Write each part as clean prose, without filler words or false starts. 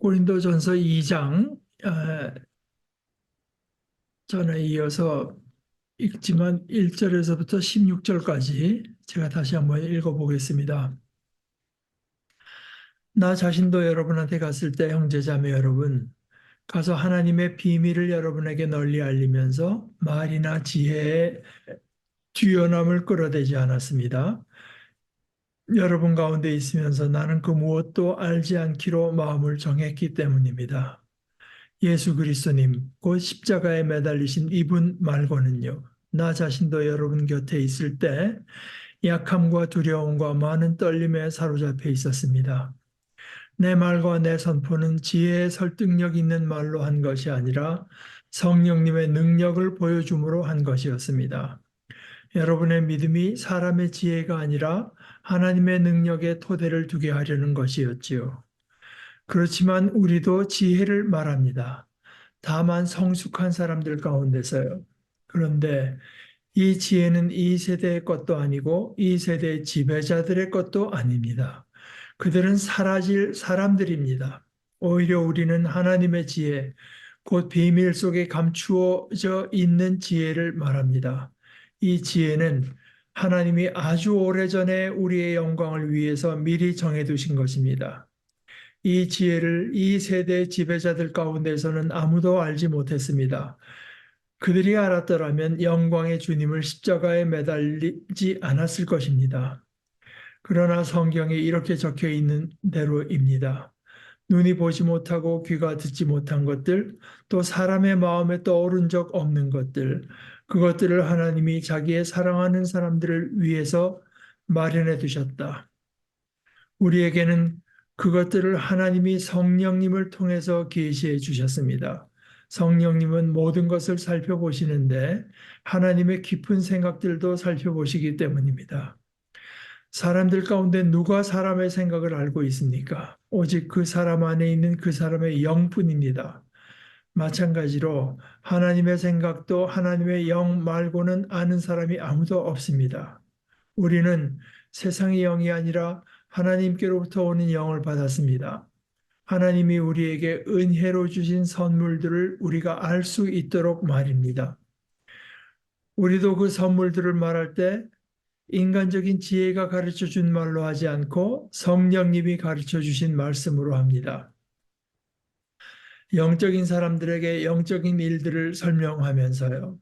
고린도전서 2장 전에 이어서 읽지만 1절에서부터 16절까지 제가 다시 한번 읽어보겠습니다. 나 자신도 여러분한테 갔을 때 형제자매 여러분, 가서 하나님의 비밀을 여러분에게 널리 알리면서 말이나 지혜에 뛰어남을 끌어대지 않았습니다. 여러분 가운데 있으면서 나는 그 무엇도 알지 않기로 마음을 정했기 때문입니다. 예수 그리스도님, 곧 십자가에 매달리신 이분 말고는요. 나 자신도 여러분 곁에 있을 때 약함과 두려움과 많은 떨림에 사로잡혀 있었습니다. 내 말과 내 선포는 지혜의 설득력 있는 말로 한 것이 아니라 성령님의 능력을 보여줌으로 한 것이었습니다. 여러분의 믿음이 사람의 지혜가 아니라 하나님의 능력에 토대를 두게 하려는 것이었지요. 그렇지만 우리도 지혜를 말합니다. 다만 성숙한 사람들 가운데서요. 그런데 이 지혜는 이 세대의 것도 아니고 이 세대의 지배자들의 것도 아닙니다. 그들은 사라질 사람들입니다. 오히려 우리는 하나님의 지혜, 곧 비밀 속에 감추어져 있는 지혜를 말합니다. 이 지혜는 하나님이 아주 오래전에 우리의 영광을 위해서 미리 정해두신 것입니다. 이 지혜를 이 세대의 지배자들 가운데서는 아무도 알지 못했습니다. 그들이 알았더라면 영광의 주님을 십자가에 매달리지 않았을 것입니다. 그러나 성경에 이렇게 적혀 있는 대로입니다. 눈이 보지 못하고 귀가 듣지 못한 것들, 또 사람의 마음에 떠오른 적 없는 것들, 그것들을 하나님이 자기의 사랑하는 사람들을 위해서 마련해 두셨다. 우리에게는 그것들을 하나님이 성령님을 통해서 계시해 주셨습니다. 성령님은 모든 것을 살펴보시는데 하나님의 깊은 생각들도 살펴보시기 때문입니다. 사람들 가운데 누가 사람의 생각을 알고 있습니까? 오직 그 사람 안에 있는 그 사람의 영뿐입니다. 마찬가지로 하나님의 생각도 하나님의 영 말고는 아는 사람이 아무도 없습니다. 우리는 세상의 영이 아니라 하나님께로부터 오는 영을 받았습니다. 하나님이 우리에게 은혜로 주신 선물들을 우리가 알 수 있도록 말입니다. 우리도 그 선물들을 말할 때 인간적인 지혜가 가르쳐 준 말로 하지 않고 성령님이 가르쳐 주신 말씀으로 합니다. 영적인 사람들에게 영적인 일들을 설명하면서요.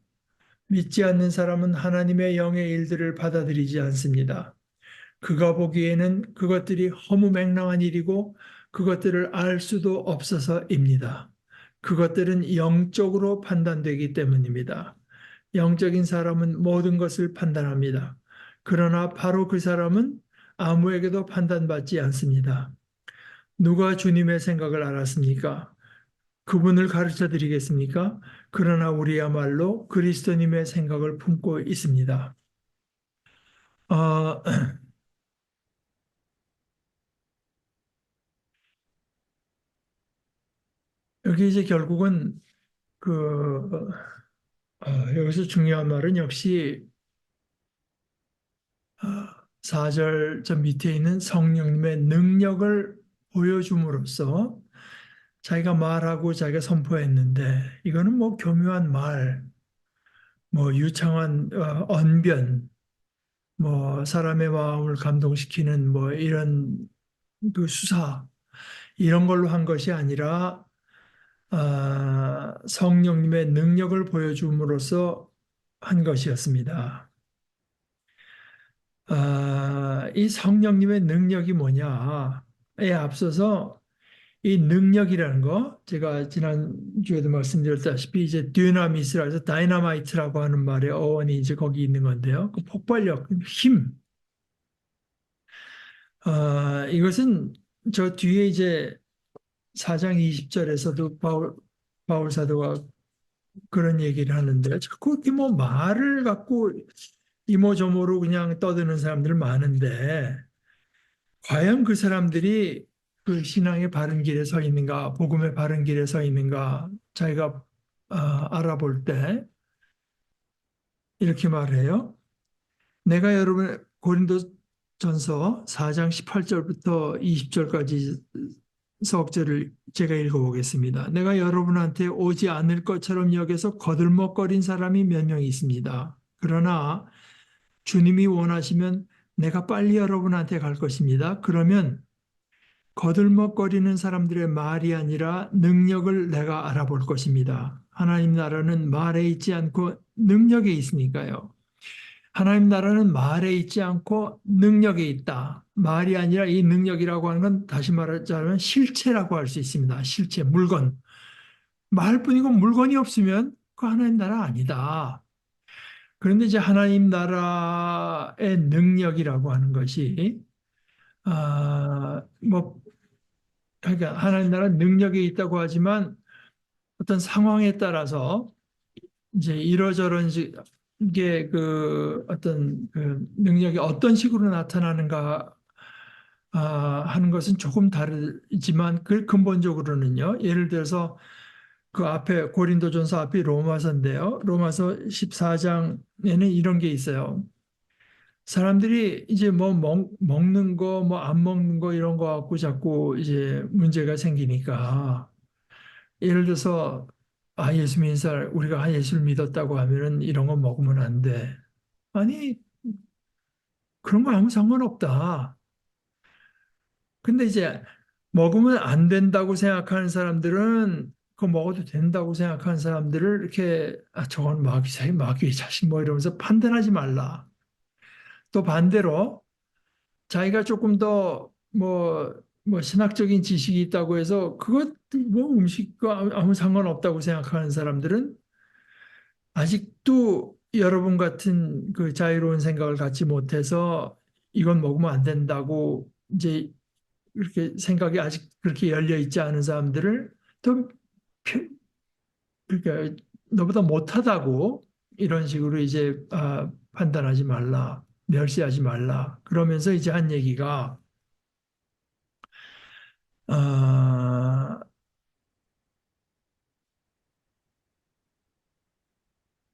믿지 않는 사람은 하나님의 영의 일들을 받아들이지 않습니다. 그가 보기에는 그것들이 허무맹랑한 일이고 그것들을 알 수도 없어서입니다. 그것들은 영적으로 판단되기 때문입니다. 영적인 사람은 모든 것을 판단합니다. 그러나 바로 그 사람은 아무에게도 판단받지 않습니다. 누가 주님의 생각을 알았습니까? 그분을 가르쳐 드리겠습니까? 그러나 우리야말로 그리스도님의 생각을 품고 있습니다. 어, 여기 이제 결국은 그 여기서 중요한 말은 역시 4절 저 밑에 있는 성령님의 능력을 보여줌으로써 자기가 말하고 자기가 선포했는데 이거는 뭐 교묘한 말, 뭐 유창한 언변, 뭐 사람의 마음을 감동시키는 뭐 이런 그 수사 이런 걸로 한 것이 아니라 성령님의 능력을 보여줌으로써 한 것이었습니다. 이 성령님의 능력이 뭐냐에 앞서서 이 능력이라는 거 제가 지난주에도 말씀드렸다시피 이제 dynamit라 해서 다이너마이트라고 하는 말의 어원이 이제 거기 있는 건데요. 그 폭발력, 힘. 이것은 저 뒤에 이제 4장 20절에서도 바울 사도가 그런 얘기를 하는데 자꾸 이렇게 뭐 말을 갖고 이모저모로 그냥 떠드는 사람들 많은데 과연 그 사람들이 그 신앙의 바른 길에 서 있는가, 복음의 바른 길에 서 있는가, 자기가 알아볼 때 이렇게 말해요. 내가 여러분 고린도전서 4장 18절부터 20절까지 석절을 제가 읽어보겠습니다. 내가 여러분한테 오지 않을 것처럼 여겨서 거들먹거린 사람이 몇 명 있습니다. 그러나 주님이 원하시면 내가 빨리 여러분한테 갈 것입니다. 그러면 거들먹거리는 사람들의 말이 아니라 능력을 내가 알아볼 것입니다. 하나님 나라는 말에 있지 않고 능력에 있으니까요. 하나님 나라는 말에 있지 않고 능력에 있다. 말이 아니라 이 능력이라고 하는 건 다시 말하자면 실체라고 할 수 있습니다. 실체, 물건. 말뿐이고 물건이 없으면 그 하나님 나라 아니다. 그런데 이제 하나님 나라의 능력이라고 하는 것이 뭐 그러니까 하나님 나라 능력이 있다고 하지만 어떤 상황에 따라서 이제 이러저런 게 그 어떤 그 능력이 어떤 식으로 나타나는가 하는 것은 조금 다르지만 그 근본적으로는요. 예를 들어서 그 앞에 고린도전서 앞이 로마서인데요. 로마서 14장에는 이런 게 있어요. 사람들이 이제 뭐 먹는 거, 뭐 안 먹는 거 이런 거 갖고 자꾸 이제 문제가 생기니까 예를 들어서 예수 믿는 사람 우리가 예수를 믿었다고 하면은 이런 거 먹으면 안 돼. 아니 그런 거 아무 상관없다. 근데 이제 먹으면 안 된다고 생각하는 사람들은 그거 먹어도 된다고 생각하는 사람들을 이렇게 저건 마귀의 자식 뭐 이러면서 판단하지 말라. 또 반대로 자기가 조금 더 뭐 신학적인 지식이 있다고 해서 그것 뭐 음식과 아무 상관없다고 생각하는 사람들은 아직도 여러분 같은 그 자유로운 생각을 갖지 못해서 이건 먹으면 안 된다고 이제 이렇게 생각이 아직 그렇게 열려 있지 않은 사람들을 또 그러니까 너보다 못하다고 이런 식으로 이제 판단하지 말라, 멸시하지 말라. 그러면서 이제 한 얘기가 아,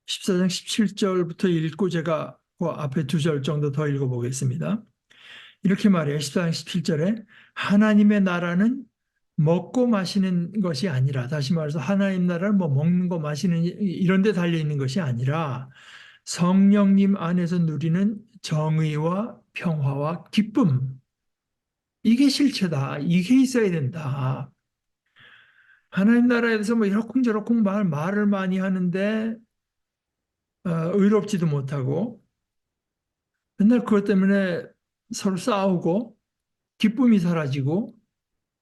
14장 17절부터 읽고 제가 그 앞에 두 절 정도 더 읽어보겠습니다. 이렇게 말해요. 14장 17절에 하나님의 나라는 먹고 마시는 것이 아니라 다시 말해서 하나님 나라는 뭐 먹는 거 마시는 이런 데 달려 있는 것이 아니라 성령님 안에서 누리는 정의와 평화와 기쁨 이게 실체다. 이게 있어야 된다. 하나님 나라에 대해서 뭐 이러쿵저러쿵 말을 많이 하는데 의롭지도 못하고 맨날 그것 때문에 서로 싸우고 기쁨이 사라지고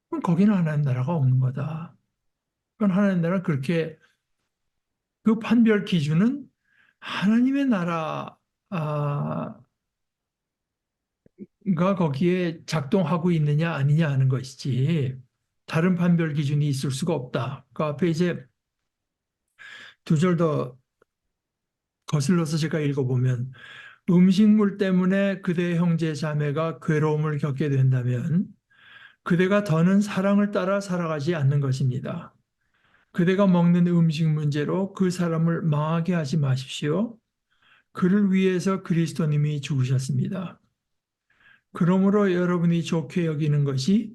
그럼 거기는 하나님 나라가 없는 거다. 그건 하나님 나라 그렇게 그 판별 기준은 하나님의 나라가 거기에 작동하고 있느냐 아니냐 하는 것이지 다른 판별 기준이 있을 수가 없다. 그 앞에 이제 두 절 더 거슬러서 제가 읽어보면 음식물 때문에 그대의 형제 자매가 괴로움을 겪게 된다면 그대가 더는 사랑을 따라 살아가지 않는 것입니다. 그대가 먹는 음식 문제로 그 사람을 망하게 하지 마십시오. 그를 위해서 그리스도님이 죽으셨습니다. 그러므로 여러분이 좋게 여기는 것이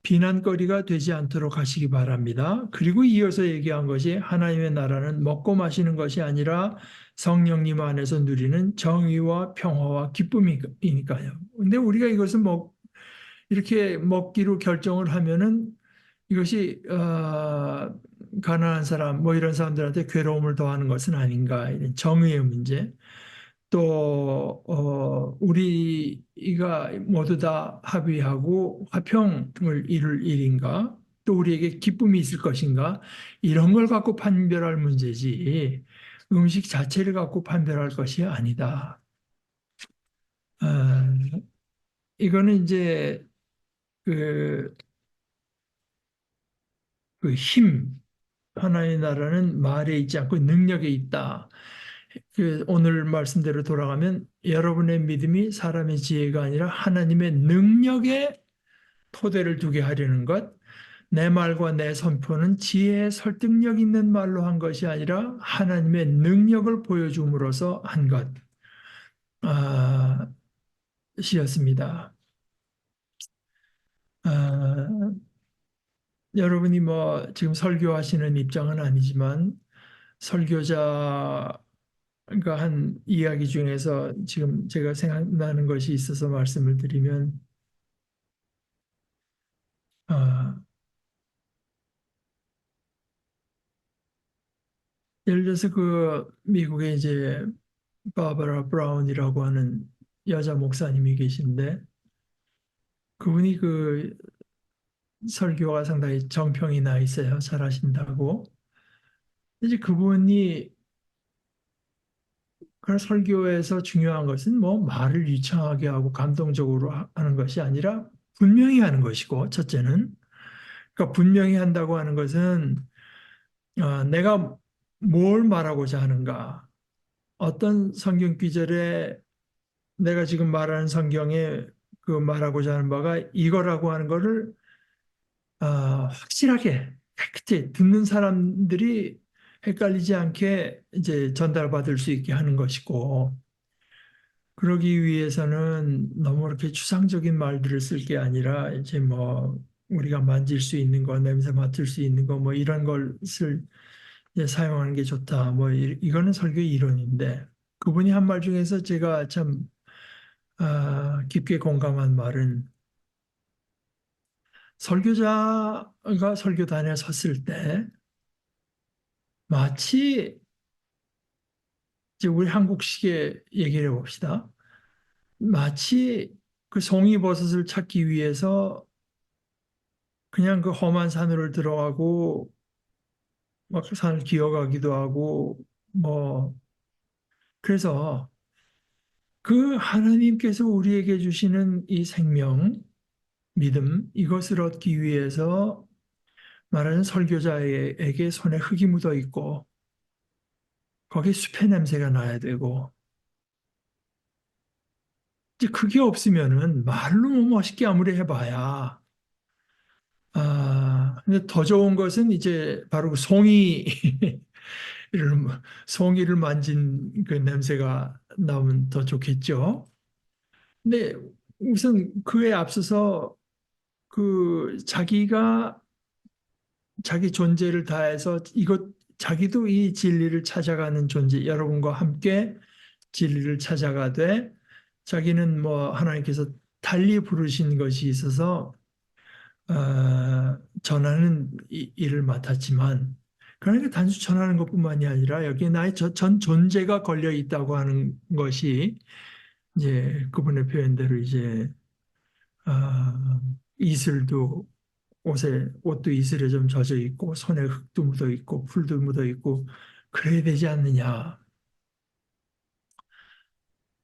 비난거리가 되지 않도록 하시기 바랍니다. 그리고 이어서 얘기한 것이 하나님의 나라는 먹고 마시는 것이 아니라 성령님 안에서 누리는 정의와 평화와 기쁨이니까요. 근데 우리가 이것을 이렇게 먹기로 결정을 하면은 이것이 가난한 사람 뭐 이런 사람들한테 괴로움을 더하는 것은 아닌가 이런 정의의 문제 또 우리가 모두 다 합의하고 화평을 이룰 일인가 또 우리에게 기쁨이 있을 것인가 이런 걸 갖고 판별할 문제지 음식 자체를 갖고 판별할 것이 아니다. 어, 이거는 이제 그, 그 힘, 하나의 나라는 말에 있지 않고 능력에 있다. 그 오늘 말씀대로 돌아가면 여러분의 믿음이 사람의 지혜가 아니라 하나님의 능력에 토대를 두게 하려는 것. 내 말과 내 선포는 지혜의 설득력 있는 말로 한 것이 아니라 하나님의 능력을 보여줌으로써 한 것이었습니다. 여러분이 뭐 지금 설교하시는 입장은 아니지만 설교자가 한 이야기 중에서 지금 제가 생각나는 것이 있어서 말씀을 드리면, 아, 예를 들어서 그 미국에 이제 바바라 브라운이라고 하는 여자 목사님이 계신데, 그분이 그 설교가 상당히 정평이 나 있어요. 잘하신다고. 이제 그분이 그 설교에서 중요한 것은 뭐 말을 유창하게 하고 감동적으로 하는 것이 아니라 분명히 하는 것이고, 첫째는. 그러니까 분명히 한다고 하는 것은 내가 뭘 말하고자 하는가, 어떤 성경 구절에 내가 지금 말하는 성경에 그 말하고자 하는 바가 이거라고 하는 거를 확실하게 깨끗이 듣는 사람들이 헷갈리지 않게 이제 전달받을 수 있게 하는 것이고, 그러기 위해서는 너무 이렇게 추상적인 말들을 쓸 게 아니라 이제 뭐 우리가 만질 수 있는 거, 냄새 맡을 수 있는 거 뭐 이런 것을 이제 사용하는 게 좋다. 뭐 이거는 설교의 이론인데, 그분이 한 말 중에서 제가 참 깊게 공감한 말은, 설교자가 설교단에 섰을 때 마치 이제 우리 한국식의 얘기를 해봅시다. 마치 그 송이버섯을 찾기 위해서 그냥 그 험한 산으로 들어가고 막 그 산을 기어가기도 하고 뭐, 그래서 그 하나님께서 우리에게 주시는 이 생명, 믿음, 이것을 얻기 위해서 말하는 설교자에게 손에 흙이 묻어 있고 거기에 숲의 냄새가 나야 되고, 이제 그게 없으면은 말로 뭐 멋있게 아무리 해봐야, 근데 더 좋은 것은 이제 바로 그 송이를 송이를 만진 그 냄새가 나면 더 좋겠죠. 근데 우선 그에 앞서서 그 자기가 자기 존재를 다해서 이것, 자기도 이 진리를 찾아가는 존재, 여러분과 함께 진리를 찾아가되, 자기는 뭐 하나님께서 달리 부르신 것이 있어서 전하는 일을 맡았지만, 그러니까 단순 전하는 것뿐만이 아니라 여기에 나의 전 존재가 걸려 있다고 하는 것이 이제 그분의 표현대로 이제 아, 이슬도, 옷도 이슬에 좀 젖어 있고 손에 흙도 묻어 있고 풀도 묻어 있고 그래야 되지 않느냐.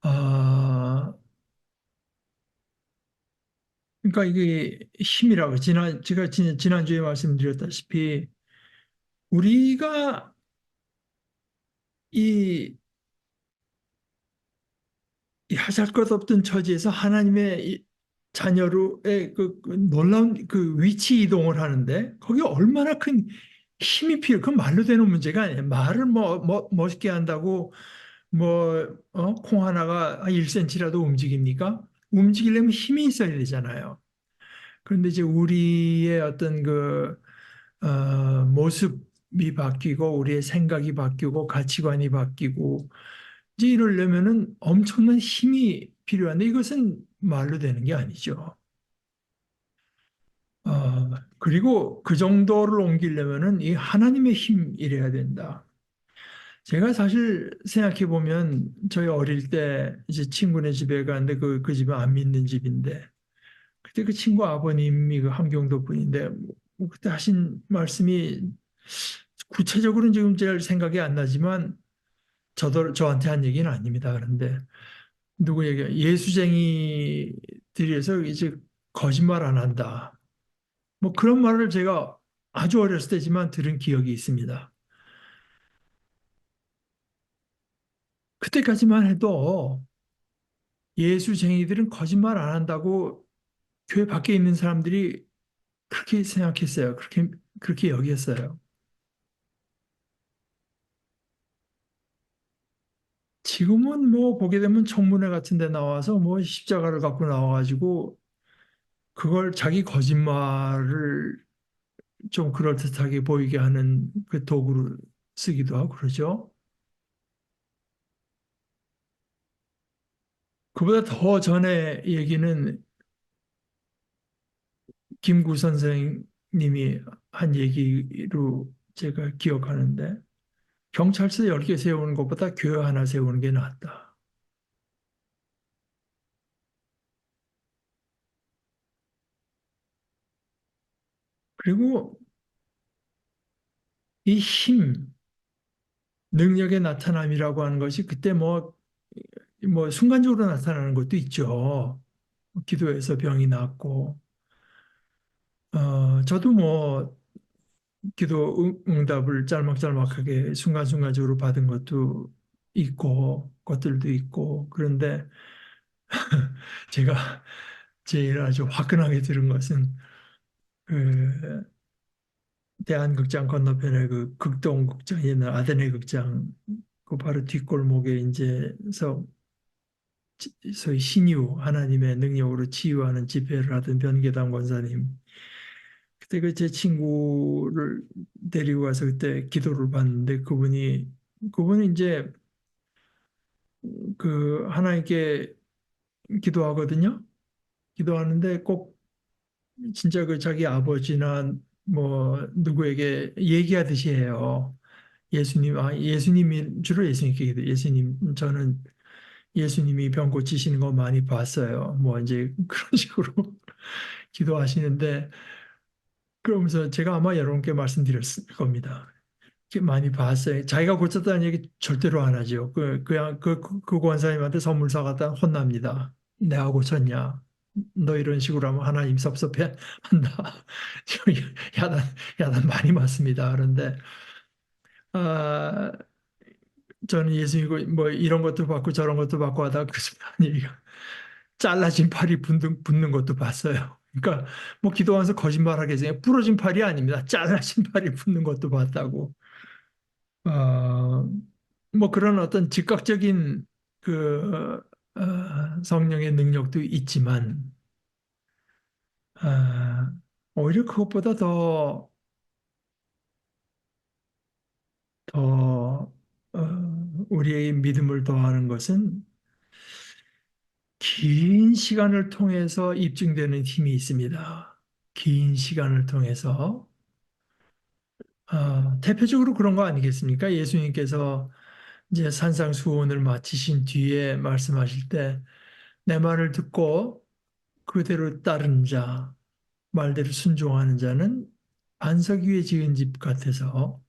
아, 그러니까 이게 힘이라고, 제가 지난주에 말씀드렸다시피 우리가 이, 이 하잘것없던 처지에서 하나님의 자녀로의 그 놀라운 그 위치 이동을 하는데 거기 얼마나 큰 힘이 그 말로 되는 문제가 아니에요. 말을 멋있게 한다고 콩 하나가 1cm라도 움직입니까? 움직이려면 힘이 있어야 되잖아요. 그런데 이제 우리의 어떤 모습이 바뀌고 우리의 생각이 바뀌고 가치관이 바뀌고 이제 이러려면은 엄청난 힘이 필요한데 이것은 말로 되는 게 아니죠. 그리고 그 정도를 옮기려면은 이 하나님의 힘이래야 된다. 제가 사실 생각해 보면 저희 어릴 때 이제 친구네 집에 갔는데 그 집은 안 믿는 집인데, 그때 그 친구 아버님이 그 함경도 분인데 뭐 그때 하신 말씀이 구체적으로는 지금 제 생각이 안 나지만 저한테 한 얘기는 아닙니다. 그런데 누구 얘기, 예수쟁이들에서 이제 거짓말 안 한다. 뭐 그런 말을 제가 아주 어렸을 때지만 들은 기억이 있습니다. 그때까지만 해도 예수쟁이들은 거짓말 안 한다고 교회 밖에 있는 사람들이 그렇게 생각했어요. 그렇게 여겼어요. 지금은 뭐 보게 되면 청문회 같은 데 나와서 뭐 십자가를 갖고 나와가지고 그걸 자기 거짓말을 좀 그럴듯하게 보이게 하는 그 도구로 쓰기도 하고 그러죠. 그보다 더 전에 얘기는 김구 선생님이 한 얘기로 제가 기억하는데 경찰서 10개 세우는 것보다 교회 하나 세우는 게 낫다. 그리고 이 힘, 능력의 나타남이라고 하는 것이 그때 뭐 순간적으로 나타나는 것도 있죠. 기도해서 병이 낫고, 저도 뭐 기도 응답을 짤막짤막하게 순간순간적으로 받은 것도 있고, 것들도 있고, 그런데 제가 제일 아주 화끈하게 들은 것은 그 대한극장 건너편에 그 극동극장이 있는 아데네 극장 그 바로 뒷골목에 이제서 소위 신유 하나님의 능력으로 치유하는 집회를 하던 변계당 권사님 그때 그 제 친구를 데리고 가서 그때 기도를 받는데 그분이 이제 그 하나님께 기도하거든요. 기도하는데 꼭 진짜 그 자기 아버지나 뭐 누구에게 얘기하듯이 해요. 예수님이 주로 예수님께 기도. 예수님 저는 예수님이 병 고치시는 거 많이 봤어요. 뭐 이제 그런 식으로 기도하시는데 그러면서 제가 아마 여러분께 말씀드렸을 겁니다. 많이 봤어요. 자기가 고쳤다는 얘기 절대로 안 하죠. 그냥 그 권사님한테 선물 사갔다 혼납니다. 내가 고쳤냐? 너 이런 식으로 하면 하나님 섭섭해 한다. 저 야단, 야단 많이 맞습니다. 그런데, 아, 저는 예수님이고 뭐 이런 것도 받고 저런 것도 받고 하다가 그 순간이 잘라진 팔이 붙는 것도 봤어요. 그러니까 뭐 기도하면서 거짓말하겠어요. 부러진 팔이 아닙니다. 잘라진 팔이 붙는 것도 봤다고. 어, 뭐 그런 어떤 즉각적인 그 성령의 능력도 있지만 어, 오히려 그것보다 더 우리의 믿음을 더하는 것은 긴 시간을 통해서 입증되는 힘이 있습니다. 긴 시간을 통해서 대표적으로 그런 거 아니겠습니까? 예수님께서 이제 산상수훈을 마치신 뒤에 말씀하실 때 내 말을 듣고 그대로 따르는 자, 말대로 순종하는 자는 반석 위에 지은 집 같아서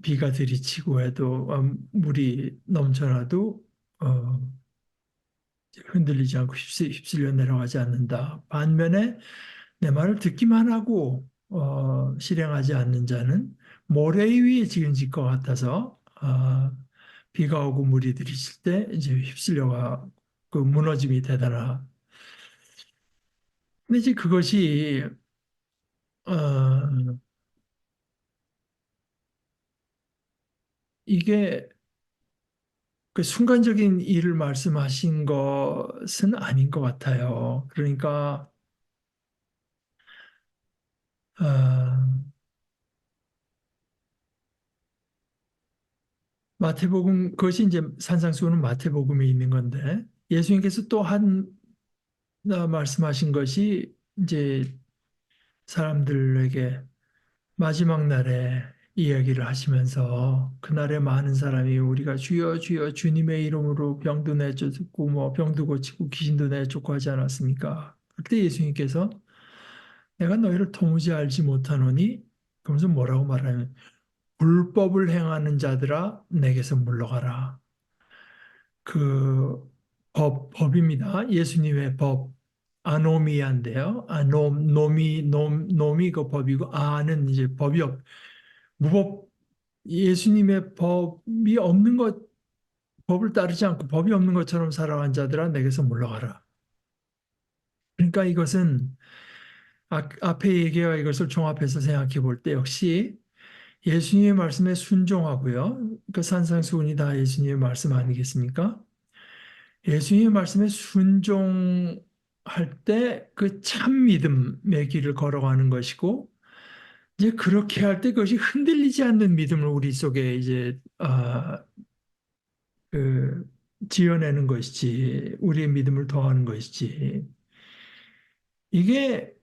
비가 들이치고 해도 물이 넘쳐나도 어, 흔들리지 않고 휩쓸려 내려가지 않는다. 반면에 내 말을 듣기만 하고 실행하지 않는 자는 모래 위에 지은 집과 같아서 비가 오고 물이 들이칠 때 이제 휩쓸려가 그 무너짐이 대단하. 근데 이제 그것이 어, 이게 그 순간적인 일을 말씀하신 것은 아닌 것 같아요. 그러니까 어, 마태복음 그것이 이제 산상수훈은 마태복음에 있는 건데 예수님께서 또 한 말씀하신 것이 이제 사람들에게 마지막 날에 이야기를 하시면서 그날에 많은 사람이 우리가 주여 주여 주님의 이름으로 병도 내쫓고 뭐 병도 고치고 귀신도 내쫓고 하지 않았습니까? 그때 예수님께서 내가 너희를 도무지 알지 못하노니 그러면서 뭐라고 말하냐면 불법을 행하는 자들아 내게서 물러가라. 그 법입니다. 예수님의 법. 아노미아인데요. 놈이 그 법이고 아는 이제 무법 예수님의 법이 없는 것 법을 따르지 않고 법이 없는 것처럼 살아간 자들아 내게서 물러가라. 그러니까 이것은 앞에 얘기와 이것을 종합해서 생각해 볼 때 역시 예수님의 말씀에 순종하고요. 그 산상수훈이 다 예수님의 말씀 아니겠습니까? 예수님의 말씀에 순종하는 때 그 참 믿음의 길을 걸어가는 것이고 이제 그렇게 할 때 그것이 흔들리지 않는 믿음을 우리 속에 이제 그 지어내는 것이지 우리의 믿음을 더하는 것이지 이게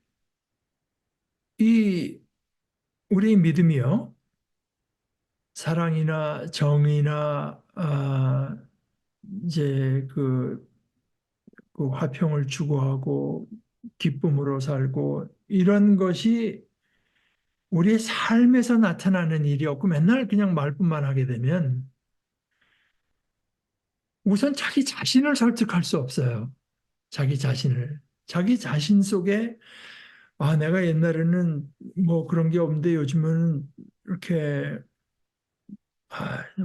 이 우리의 믿음이요 사랑이나 정의나 이제 그 화평을 추구하고 기쁨으로 살고 이런 것이 우리의 삶에서 나타나는 일이 없고 맨날 그냥 말뿐만 하게 되면 우선 자기 자신을 설득할 수 없어요. 자기 자신을. 자기 자신 속에 내가 옛날에는 뭐 그런 게 없는데 요즘은 이렇게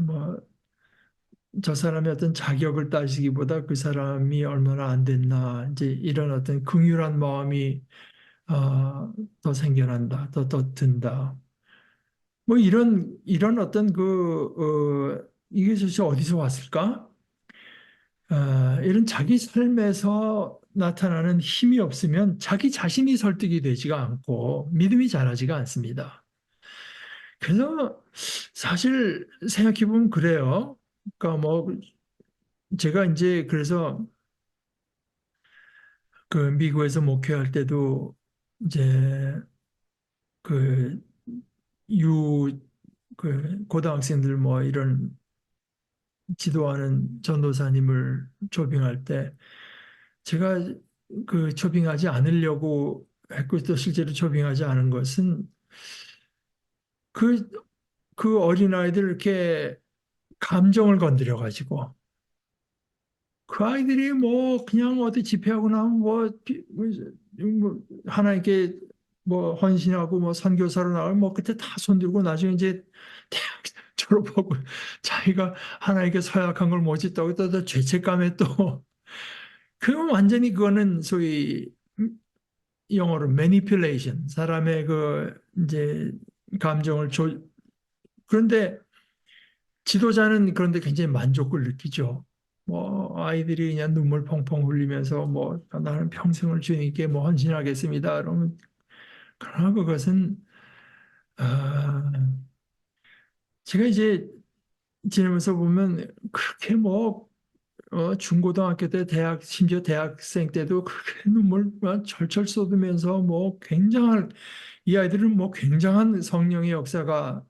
뭐 저 사람의 어떤 자격을 따지기보다 그 사람이 얼마나 안 됐나 이제 이런 어떤 긍휼한 마음이 더 생겨난다, 더 든다. 뭐 이런 어떤 이게 도대체 어디서 왔을까? 이런 자기 삶에서 나타나는 힘이 없으면 자기 자신이 설득이 되지가 않고 믿음이 자라지가 않습니다. 그래서 사실 생각해 보면 그래요. 그러니까 뭐 제가 이제 그래서 그 미국에서 목회할 때도 이제 그 유, 그 고등학생들 뭐 이런 지도하는 전도사님을 초빙할 때 제가 그 초빙하지 않으려고 했고 또 실제로 초빙하지 않은 것은 그, 그 어린아이들 이렇게 감정을 건드려 가지고 그 아이들이 뭐 그냥 어디 집회하고 나면 뭐 하나님께 뭐 헌신하고 뭐 선교사로 나가면 뭐 그때 다 손들고 나중에 이제 대학 졸업하고 자기가 하나님께 서약한 걸 못 짓다고 또 죄책감에 또 그건 완전히 그거는 소위 영어로 manipulation 사람의 그 이제 감정을 그런데 지도자는 그런데 굉장히 만족을 느끼죠. 뭐 아이들이 그냥 눈물 펑펑 흘리면서 뭐 나는 평생을 주님께 뭐 헌신하겠습니다. 그러면 그러나 그것은 아, 제가 이제 지내면서 보면 그렇게 뭐 중고등학교 때 대학 심지어 대학생 때도 그렇게 눈물 막 철철 쏟으면서 뭐 굉장한 이 아이들은 뭐 굉장한 성령의 역사가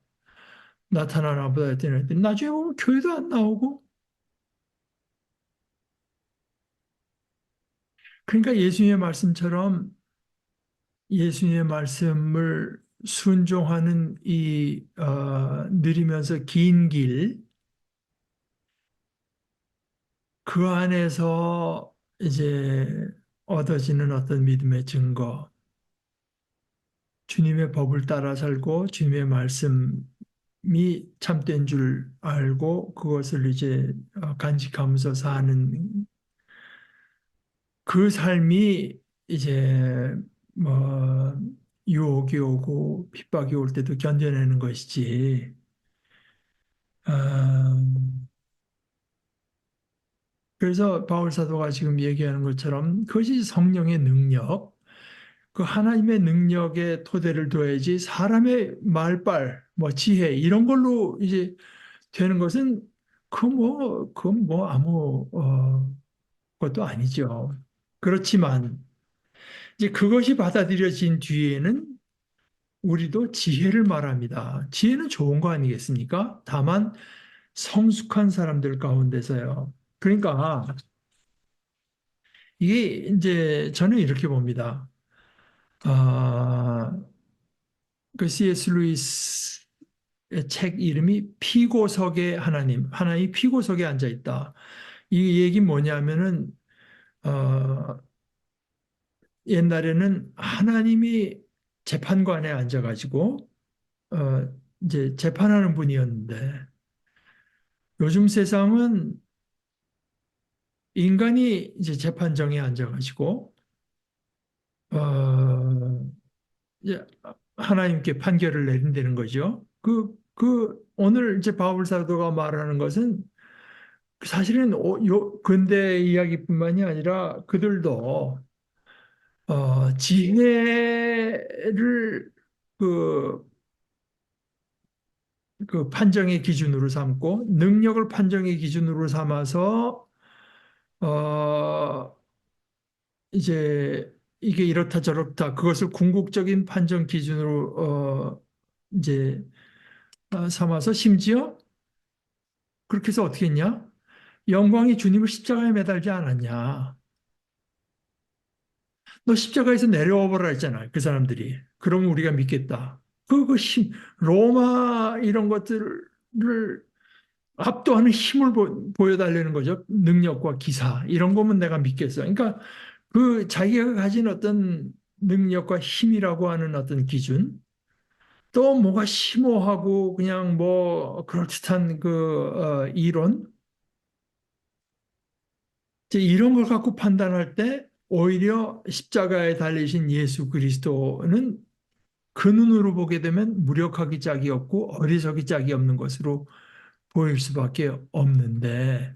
나타나나 보다 했더니 나중에 보면 교회도 안 나오고 그러니까 예수님의 말씀처럼 예수님의 말씀을 순종하는 이 느리면서 긴 길, 그 안에서 이제 얻어지는 어떤 믿음의 증거, 주님의 법을 따라 살고 주님의 말씀이 참된 줄 알고 그것을 이제 간직하면서 사는 그 삶이 이제 뭐 유혹이 오고 핍박이 올 때도 견뎌내는 것이지. 아, 그래서 바울 사도가 지금 얘기하는 것처럼 그것이 성령의 능력, 그 하나님의 능력에 토대를 둬야지 사람의 말빨, 뭐 지혜 이런 걸로 이제 되는 것은 그건 뭐 아무 것도 아니죠. 그렇지만 이제 그것이 받아들여진 뒤에는 우리도 지혜를 말합니다. 지혜는 좋은 거 아니겠습니까? 다만 성숙한 사람들 가운데서요. 그러니까 이게 이제 저는 이렇게 봅니다. 아, 그 C.S. 루이스의 책 이름이 피고석의 하나님, 하나님 피고석에 앉아 있다. 이 얘기 뭐냐면은 어, 옛날에는 하나님이 재판관에 앉아가지고 이제 재판하는 분이었는데 요즘 세상은 인간이 이제 재판정에 앉아가지고 이제 하나님께 판결을 내린다는 거죠. 오늘 이제 바울 사도가 말하는 것은 사실은 근대 이야기뿐만이 아니라 그들도 지혜를 그, 그 판정의 기준으로 삼고 능력을 판정의 기준으로 삼아서 어, 이제 이게 이렇다 저렇다 그것을 궁극적인 판정 기준으로 이제 삼아서 심지어 그렇게 해서 어떻게 했냐? 영광이 주님을 십자가에 매달지 않았냐? 너 십자가에서 내려와 보라 했잖아. 그 사람들이. 그러면 우리가 믿겠다. 로마 이런 것들을 압도하는 힘을 보여달라는 거죠. 능력과 기사. 이런 거면 내가 믿겠어. 그러니까 그 자기가 가진 어떤 능력과 힘이라고 하는 어떤 기준, 또 뭐가 심오하고 그냥 뭐 그럴듯한 이론, 이제 이런 걸 갖고 판단할 때 오히려 십자가에 달리신 예수 그리스도는 그 눈으로 보게 되면 무력하기 짝이 없고 어리석이 짝이 없는 것으로 보일 수밖에 없는데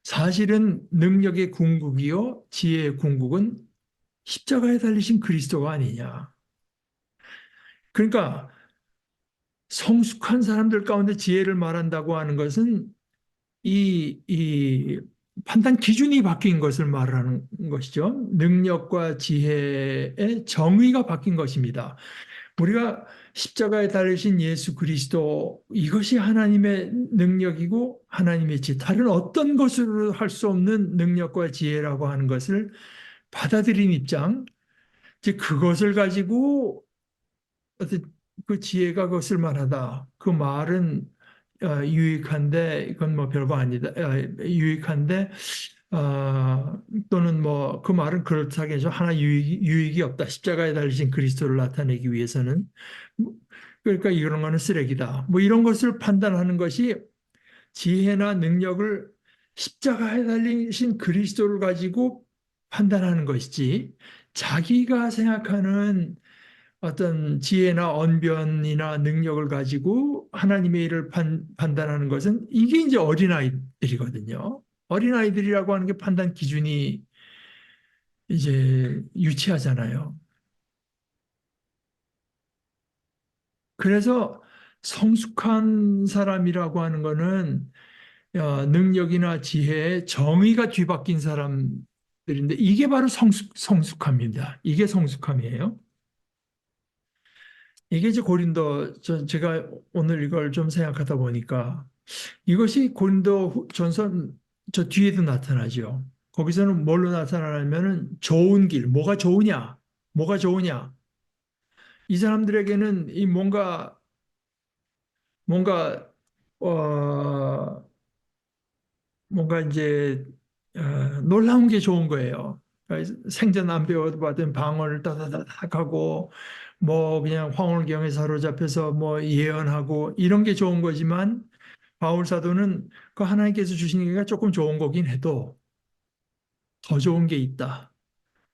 사실은 능력의 궁극이요 지혜의 궁극은 십자가에 달리신 그리스도가 아니냐. 그러니까 성숙한 사람들 가운데 지혜를 말한다고 하는 것은 이 판단 기준이 바뀐 것을 말하는 것이죠. 능력과 지혜의 정의가 바뀐 것입니다. 우리가 십자가에 달리신 예수 그리스도 이것이 하나님의 능력이고 하나님의 지혜, 다른 어떤 것으로 할 수 없는 능력과 지혜라고 하는 것을 받아들인 입장, 이제 그것을 가지고 어떤 그 지혜가 그것을 말하다. 그 말은 유익한데 이건 뭐 별거 아니다. 유익한데 또는 뭐 그 말은 그렇다고 해서 하나 유익이 없다. 십자가에 달리신 그리스도를 나타내기 위해서는 그러니까 이런 거는 쓰레기다. 뭐 이런 것을 판단하는 것이 지혜나 능력을 십자가에 달리신 그리스도를 가지고 판단하는 것이지 자기가 생각하는 어떤 지혜나 언변이나 능력을 가지고 하나님의 일을 판단하는 것은 이게 이제 어린아이들이거든요. 어린아이들이라고 하는 게 판단 기준이 이제 유치하잖아요. 그래서 성숙한 사람이라고 하는 거는 능력이나 지혜에 정의가 뒤바뀐 사람들인데 이게 바로 성숙함입니다. 이게 성숙함이에요. 이게 이제 제가 오늘 이걸 좀 생각하다 보니까 이것이 고린도 전서 저 뒤에도 나타나죠. 거기서는 뭘로 나타나냐면은 좋은 길, 뭐가 좋으냐? 뭐가 좋으냐? 이 사람들에게는 이 뭔가 어 뭔가 이제 놀라운 게 좋은 거예요. 그러니까 생전 안 배워받은 방언을 따다다닥 하고 뭐 그냥 황홀경에 사로잡혀서 뭐 예언하고 이런 게 좋은 거지만 바울 사도는 그 하나님께서 주신 게 조금 좋은 거긴 해도 더 좋은 게 있다.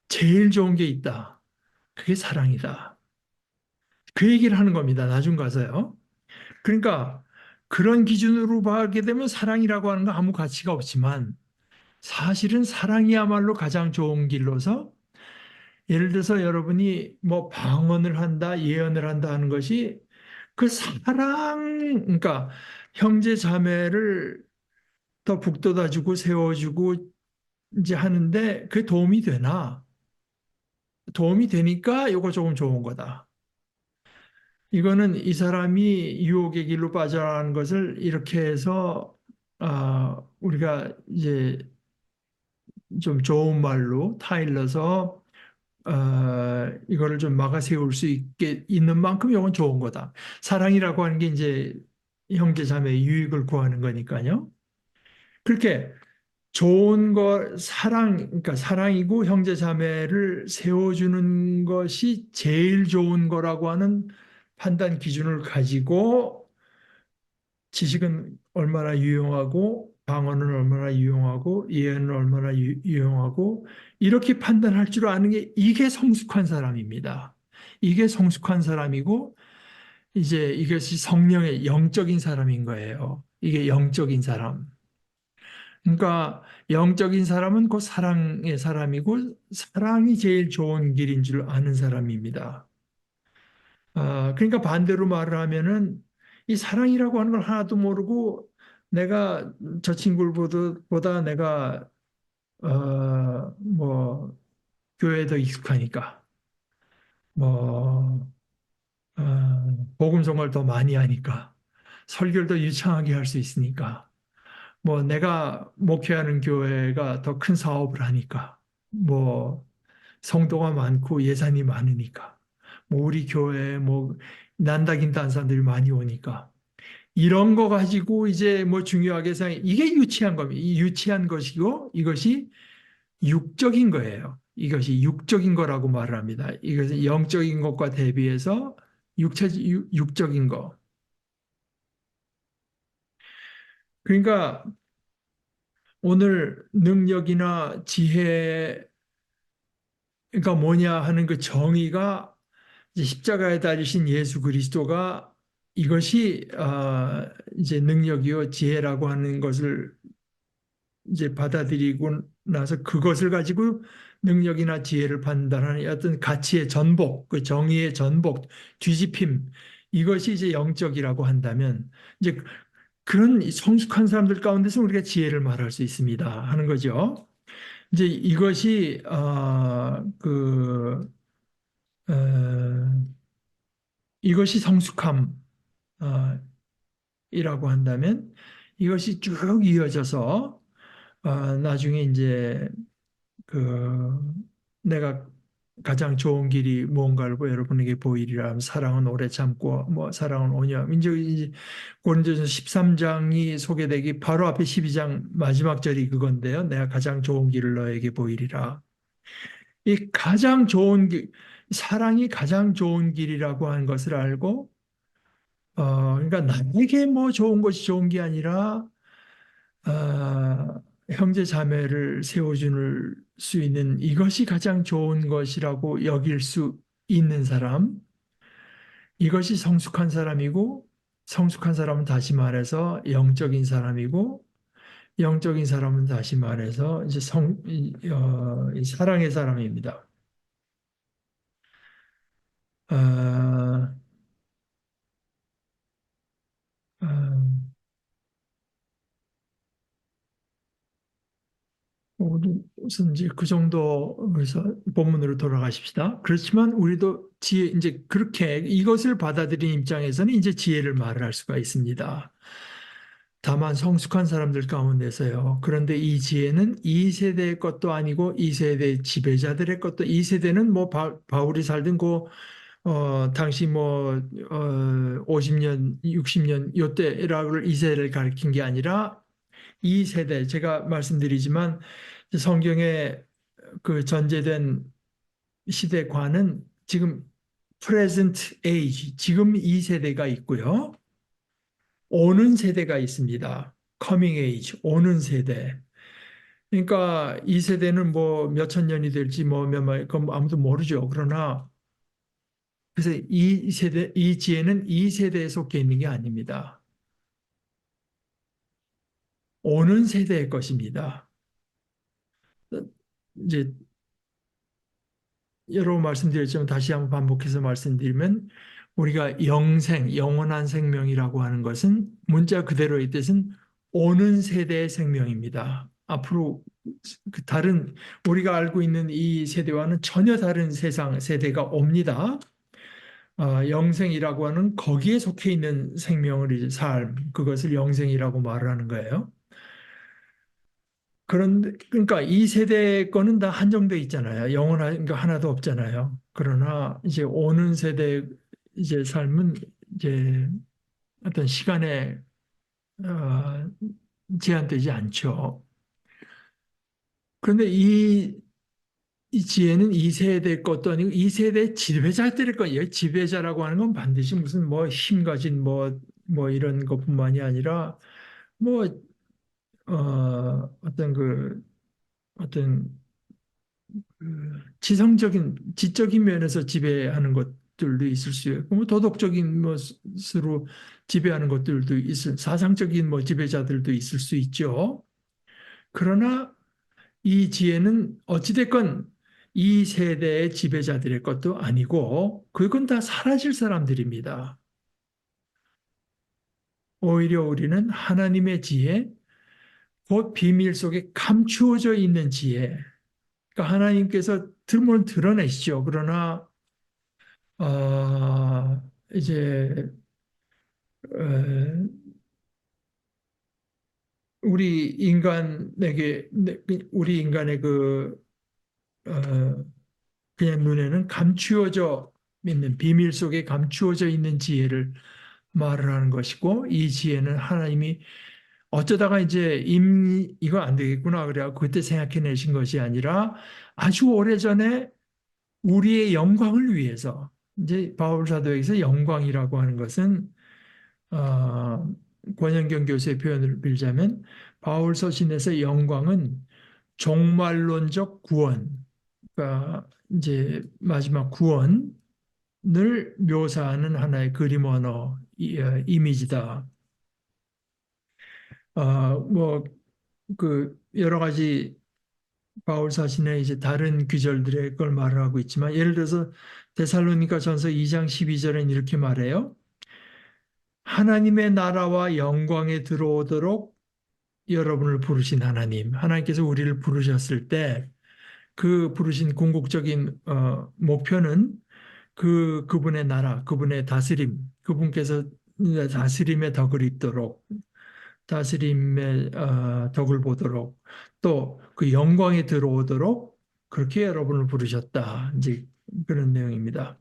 제일 좋은 게 있다. 그게 사랑이다. 그 얘기를 하는 겁니다. 나중 가서요. 그러니까 그런 기준으로 보게 되면 사랑이라고 하는 거 아무 가치가 없지만 사실은 사랑이야말로 가장 좋은 길로서 예를 들어서 여러분이 뭐 방언을 한다, 예언을 한다 하는 것이 그 그러니까 형제 자매를 더 북돋아주고 세워주고 이제 하는데 그게 도움이 되나? 도움이 되니까 이거 조금 좋은 거다. 이거는 이 사람이 유혹의 길로 빠져나가는 것을 이렇게 해서 우리가 이제 좀 좋은 말로 타일러서 이거를 좀 막아 세울 수 있게 있는 만큼 이건 좋은 거다. 사랑이라고 하는 게 이제 형제 자매의 유익을 구하는 거니까요. 그렇게 좋은 그러니까 사랑이고 형제 자매를 세워주는 것이 제일 좋은 거라고 하는 판단 기준을 가지고 지식은 얼마나 유용하고 방언은 얼마나 유용하고 예언은 얼마나 유용하고 이렇게 판단할 줄 아는 게 이게 성숙한 사람입니다. 이게 성숙한 사람이고 이제 이것이 성령의 영적인 사람인 거예요. 이게 영적인 사람. 그러니까 영적인 사람은 곧 사랑의 사람이고 사랑이 제일 좋은 길인 줄 아는 사람입니다. 그러니까 반대로 말을 하면은 이 사랑이라고 하는 걸 하나도 모르고 내가 저 친구보다 내가 뭐 교회에 더 익숙하니까 뭐 복음성을 더 많이 하니까 설교를 더 유창하게 할 수 있으니까 뭐 내가 목회하는 교회가 더 큰 사업을 하니까 뭐 성도가 많고 예산이 많으니까 뭐 우리 교회에 뭐 난다긴다는 사람들이 많이 오니까 이런 거 가지고 이제 뭐 중요하게 생각 이게 유치한 겁니다. 이 유치한 것이고 이것이 육적인 거예요. 이것이 육적인 거라고 말을 합니다. 이것은 영적인 것과 대비해서 육적인 거. 그러니까 오늘 능력이나 지혜가 뭐냐 하는 그 정의가 이제 십자가에 달리신 예수 그리스도가 이것이 이제 능력이요 지혜라고 하는 것을 이제 받아들이고 나서 그것을 가지고 능력이나 지혜를 판단하는 어떤 가치의 전복, 그 정의의 전복, 뒤집힘 이것이 이제 영적이라고 한다면 이제 그런 성숙한 사람들 가운데서 우리가 지혜를 말할 수 있습니다 하는 거죠. 이제 이것이 어, 이것이 성숙함 어, 이라고 한다면 이것이 쭉 이어져서 나중에 이제 그 내가 가장 좋은 길이 무언가를 여러분에게 보이리라 하면 사랑은 오래 참고 뭐 사랑은 오냐 이제 고린도전서 13장이 소개되기 바로 앞에 12장 마지막 절이 그건데요. 내가 가장 좋은 길을 너에게 보이리라. 이 가장 좋은 길, 사랑이 가장 좋은 길이라고 하는 것을 알고 그러니까 나에게 뭐 좋은 것이 좋은 게 아니라 형제 자매를 세워줄 수 있는 이것이 가장 좋은 것이라고 여길 수 있는 사람, 이것이 성숙한 사람이고, 성숙한 사람은 다시 말해서 영적인 사람이고, 영적인 사람은 다시 말해서 이제 이 사랑의 사람입니다. 아, 아, 우선 이제 그 정도에서 본문으로 돌아가십시다. 그렇지만 우리도 지혜, 이제 그렇게 이것을 받아들인 입장에서는 이제 지혜를 말을 할 수가 있습니다. 다만 성숙한 사람들 가운데서요. 그런데 이 지혜는 이 세대의 것도 아니고 이 세대 지배자들의 것도 이 세대는 뭐 바울이 살던 그 당시 뭐 50년, 60년 요때라고 이 세대를 가리킨 게 아니라 이 세대 제가 말씀드리지만 성경에 그 전제된 시대관은 지금 present age 지금 이 세대가 있고요. 오는 세대가 있습니다. coming age 오는 세대. 그러니까 이 세대는 뭐 몇천 년이 될지 뭐 몇만 그건 아무도 모르죠. 그러나 그래서 이 세대 이 지혜는 이 세대에 속해 있는 게 아닙니다. 오는 세대의 것입니다. 이제 여러 번 말씀드렸지만 다시 한번 반복해서 말씀드리면 우리가 영생, 영원한 생명이라고 하는 것은 문자 그대로의 뜻은 오는 세대의 생명입니다. 앞으로 그 다른 우리가 알고 있는 이 세대와는 전혀 다른 세상 세대가 옵니다. 영생이라고 하는 거기에 속해 있는 생명을 이제 삶 그것을 영생이라고 말을 하는 거예요. 그런데 그러니까 이 세대 거는 다 한정돼 있잖아요. 영원한 거 하나도 없잖아요. 그러나 이제 오는 세대 이제 삶은 이제 어떤 시간에 어, 제한되지 않죠. 그런데 이 지혜는 이 세대 것도 아니고 이 세대 지배자들의 거예요. 지배자라고 하는 건 반드시 무슨 뭐 힘 가진 뭐 이런 것뿐만이 아니라 뭐 어떤 어떤 지적인 면에서 지배하는 것들도 있을 수 있고, 뭐 도덕적인 것으로 지배하는 것들도 사상적인 뭐 지배자들도 있을 수 있죠. 그러나 이 지혜는 어찌됐건 이 세대의 지배자들의 것도 아니고 그건 다 사라질 사람들입니다. 오히려 우리는 하나님의 지혜, 곧 비밀 속에 감추어져 있는 지혜. 그러니까 하나님께서 들면 드러내시죠. 그러나 이제 어, 우리 인간의 어, 그냥 눈에는 감추어져 있는 비밀 속에 감추어져 있는 지혜를 말을 하는 것이고 이 지혜는 하나님이 어쩌다가 이제 이거 안 되겠구나 그래 그때 생각해내신 것이 아니라 아주 오래전에 우리의 영광을 위해서 이제 바울 사도에게서 영광이라고 하는 것은 어, 권영경 교수의 표현을 빌자면 바울 서신에서 영광은 종말론적 구원, 그러니까 이제 마지막 구원을 묘사하는 하나의 그림 언어 이미지다. 뭐 그 여러 가지 바울 사신의 이제 다른 귀절들의 걸 말을 하고 있지만 예를 들어서 데살로니가 전서 2장 12절엔 이렇게 말해요. 하나님의 나라와 영광에 들어오도록 여러분을 부르신 하나님, 하나님께서 우리를 부르셨을 때 그 부르신 궁극적인 목표는 그분의 나라, 그분의 다스림, 그분께서 다스림의 덕을 입도록 다스림의 덕을 보도록 또 그 영광에 들어오도록 그렇게 여러분을 부르셨다. 이제 그런 내용입니다.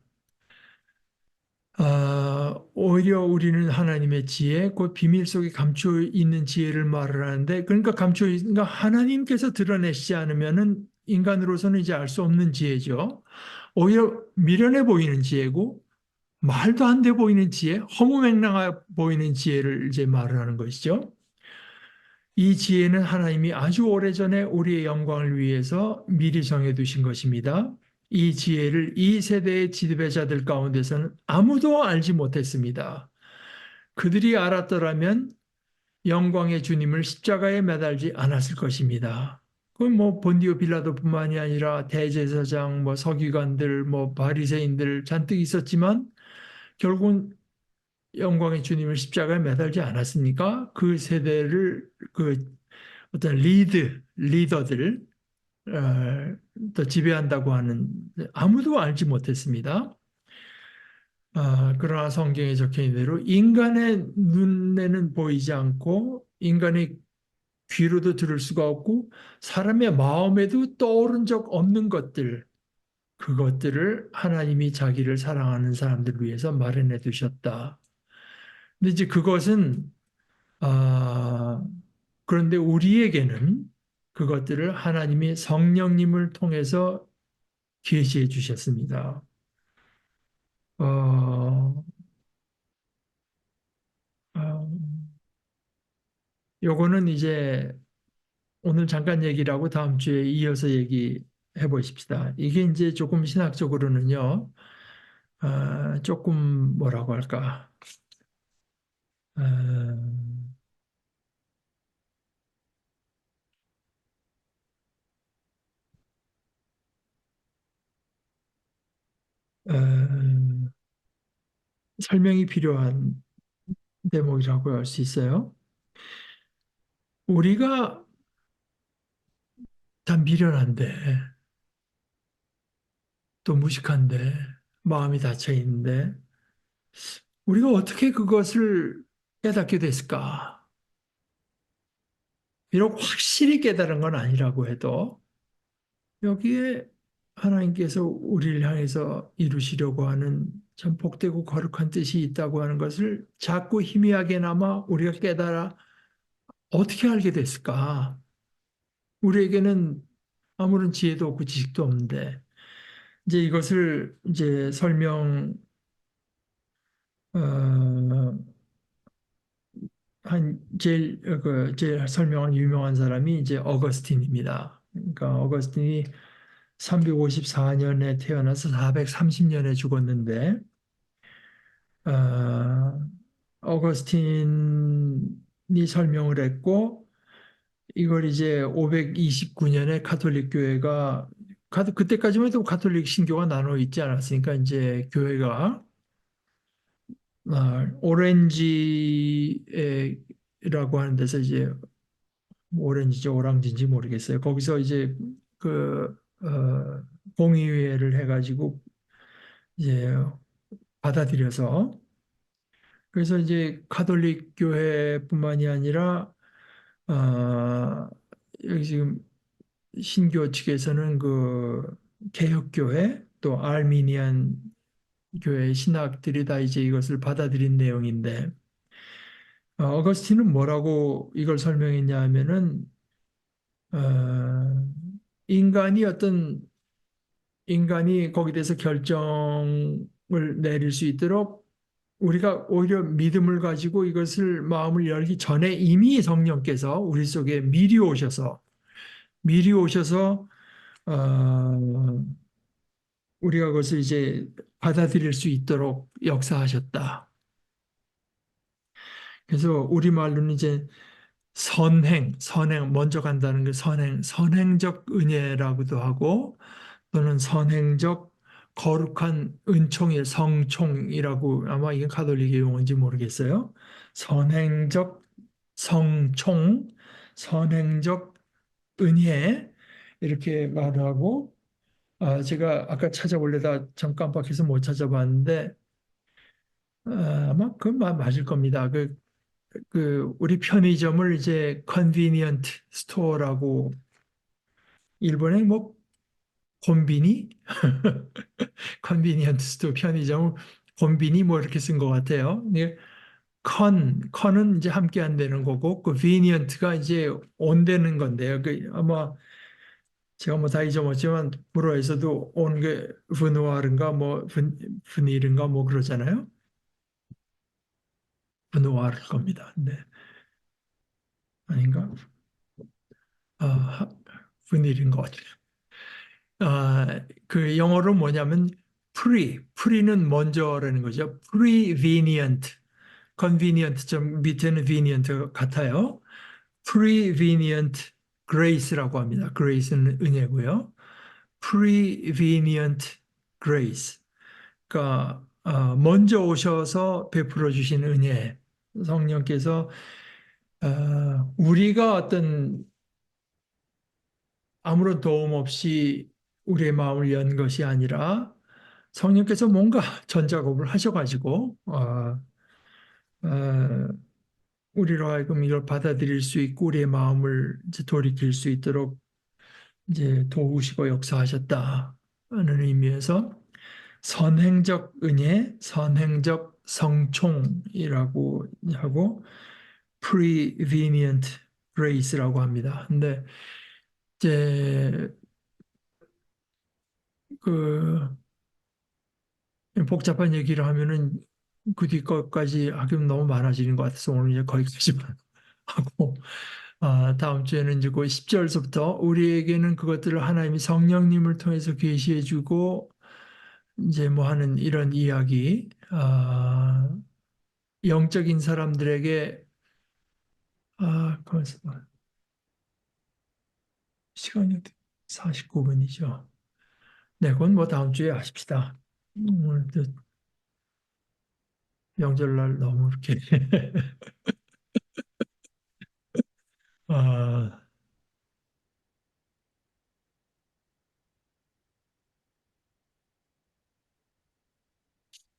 오히려 우리는 하나님의 지혜, 곧 비밀 속에 감추어 있는 지혜를 말을 하는데, 그러니까 그러니까 하나님께서 드러내시지 않으면은 인간으로서는 이제 알 수 없는 지혜죠. 오히려 미련해 보이는 지혜고, 말도 안 돼 보이는 지혜, 허무맹랑해 보이는 지혜를 이제 말을 하는 것이죠. 이 지혜는 하나님이 아주 오래전에 우리의 영광을 위해서 미리 정해두신 것입니다. 이 지혜를 이 세대의 지배자들 가운데서는 아무도 알지 못했습니다. 그들이 알았더라면 영광의 주님을 십자가에 매달지 않았을 것입니다. 그건 뭐 본디오 빌라도뿐만이 아니라 대제사장, 뭐 서기관들, 뭐 바리새인들 잔뜩 있었지만 결국은 영광의 주님을 십자가에 매달지 않았습니까? 그 세대를 어떤 리더들 또 지배한다고 하는 아무도 알지 못했습니다. 그러나 성경에 적혀 있는 대로 인간의 눈에는 보이지 않고 인간의 귀로도 들을 수가 없고 사람의 마음에도 떠오른 적 없는 것들 그것들을 하나님이 자기를 사랑하는 사람들을 위해서 마련해 두셨다. 근데 이제 그것은 아, 그런데 우리에게는 그것들을 하나님이 성령님을 통해서 계시해 주셨습니다. 어, 어, 요거는 이제 오늘 잠깐 얘기를 하고 다음 주에 이어서 얘기해 보십시다. 이게 이제 조금 신학적으로는요, 조금 뭐라고 할까, 어, 어, 설명이 필요한 대목이라고 할 수 있어요. 우리가 다 미련한데, 또 무식한데, 마음이 닫혀 있는데, 우리가 어떻게 그것을 깨닫게 됐을까? 비록 확실히 깨달은 건 아니라고 해도, 여기에 하나님께서 우리를 향해서 이루시려고 하는 참 복되고 거룩한 뜻이 있다고 하는 것을 자꾸 희미하게나마 우리가 깨달아 어떻게 알게 됐을까? 우리에게는 아무런 지혜도 없고 지식도 없는데, 이제 이것을 이제 어, 제일 설명한 유명한 사람이 이제 어거스틴입니다. 그러니까 어거스틴이 354년에 태어나서 430년에 죽었는데, 어거스틴이 설명을 했고, 이걸 이제 529년에 가톨릭 교회가 그때까지만 해도 가톨릭 신교가 나눠 있지 않았으니까 이제 교회가 오렌지라고 하는 데서 이제 오렌지인지 오랑지인지 모르겠어요. 거기서 이제 그 공의회를 해가지고 이제 받아들여서 그래서 이제 가톨릭 교회뿐만이 아니라 어, 여기 지금 신교 측에서는 그 개혁교회 또 알미니안 교회 신학들이 다 이제 이것을 받아들인 내용인데 어거스틴은 뭐라고 이걸 설명했냐 하면은 어, 인간이 어떤 인간이 거기에 대해서 결정을 내릴 수 있도록 우리가 오히려 믿음을 가지고 이것을 마음을 열기 전에 이미 성령께서 우리 속에 미리 오셔서 우리가 그것을 이제 받아들일 수 있도록 역사하셨다. 그래서 우리말로는 이제 선행, 먼저 간다는 게 선행적 은혜라고도 하고 또는 선행적 거룩한 성총이라고 아마 이게 가톨릭의 용어인지 모르겠어요. 선행적 성총, 선행적 은혜 이렇게 말하고 제가 아까 찾아보려다 참 깜빡해서 못 찾아봤는데 아마 그건 맞을 겁니다. 우리 편의점을 이제 컨비니언트 스토어라고 일본에 뭐 콤비니 컨비니언트 스토어 편의점을 콤비니 뭐 이렇게 쓴 것 같아요. 이게 컨은 이제 함께 한다는 거고 그 비니언트가 이제 온다는 건데요. 그 아마 제가 뭐 다 잊어먹었지만 불어에서도 온 게 브누아른가 뭐 브닐인가 뭐 그러잖아요. 브누아르 겁니다. 네. 아닌가? 아, 브닐인 것 같아요. 그 영어로 뭐냐면 pre는 먼저라는 거죠. prevenient, convenient 좀 밑에는 venient 같아요. prevenient grace라고 합니다. grace는 은혜고요. prevenient grace. 그러니까 먼저 오셔서 베풀어 주신 은혜. 성령께서 우리가 어떤 아무런 도움 없이 우리의 마음을 연 것이 아니라 성령께서 뭔가 전작업을 하셔가지고 어, 우리로 하여금 이걸 받아들일 수 있고 우리의 마음을 이제 돌이킬 수 있도록 이제 도우시고 역사하셨다는 의미에서 선행적 은혜, 선행적 성총이라고 하고 prevenient grace라고 합니다. 근데 이제 그 복잡한 얘기를 하면은 그 뒤 것까지 하기면 너무 많아지는 것 같아서 오늘 이제 거기까지만 하고 다음 주에는 이제 그 10절서부터 우리에게는 그것들을 하나님이 성령님을 통해서 계시해 주고 이제 뭐 하는 이런 이야기 영적인 사람들에게 그 시간이 49분이죠. 네, 그건 뭐 다음 주에 하십시다. 오늘 명절날 너무 이렇게 아,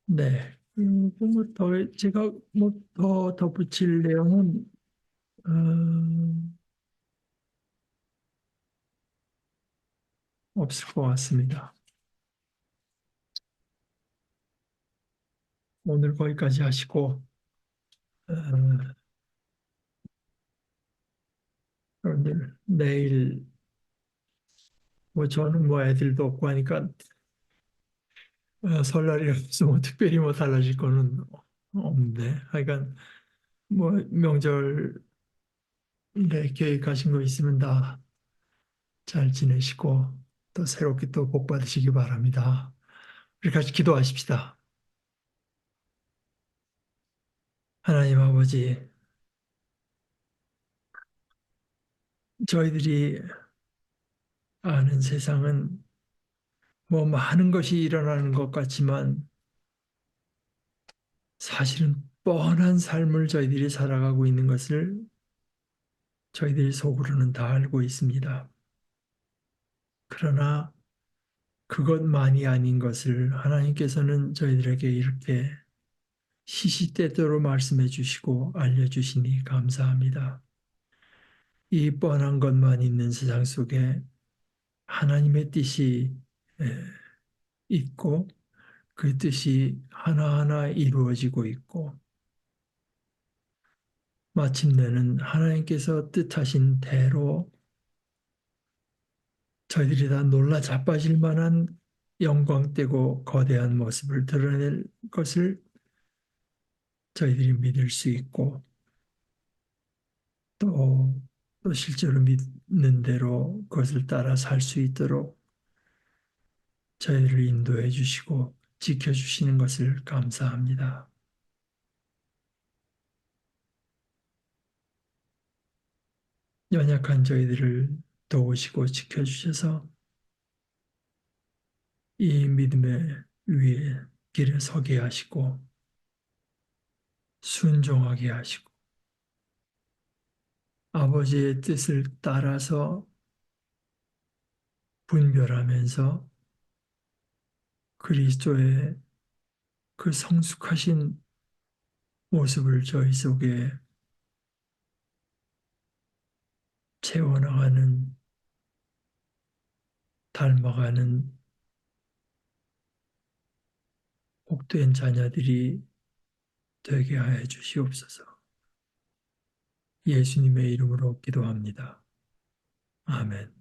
네. 뭐더 제가 뭐 더 덧붙일 내용은 어, 없을 것 같습니다. 오늘 거기까지 하시고 여러분들 내일 뭐 저는 뭐 애들도 없고 하니까 설날이라서 뭐 특별히 뭐 달라질 거는 없는데 하여간 뭐 명절에 계획하신 거 있으면 다 잘 지내시고 또 새롭게 또 복 받으시기 바랍니다. 우리 같이 기도하십시다. 하나님 아버지 저희들이 아는 세상은 뭐 많은 것이 일어나는 것 같지만 사실은 뻔한 삶을 저희들이 살아가고 있는 것을 저희들이 속으로는 다 알고 있습니다. 그러나 그것만이 아닌 것을 하나님께서는 저희들에게 이렇게 시시때때로 말씀해 주시고 알려주시니 감사합니다. 이 뻔한 것만 있는 세상 속에 하나님의 뜻이 있고 그 뜻이 하나하나 이루어지고 있고 마침내는 하나님께서 뜻하신 대로 저희들이 다 놀라 자빠질 만한 영광되고 거대한 모습을 드러낼 것을 저희들이 믿을 수 있고 또, 또 실제로 믿는 대로 그것을 따라 살 수 있도록 저희를 인도해 주시고 지켜주시는 것을 감사합니다. 연약한 저희들을 도우시고 지켜주셔서 이 믿음의 위에 길에 서게 하시고 순종하게 하시고 아버지의 뜻을 따라서 분별하면서 그리스도의 그 성숙하신 모습을 저희 속에 채워나가는, 닮아가는 복된 자녀들이 되게 하여 주시옵소서. 예수님의 이름으로 기도합니다. 아멘.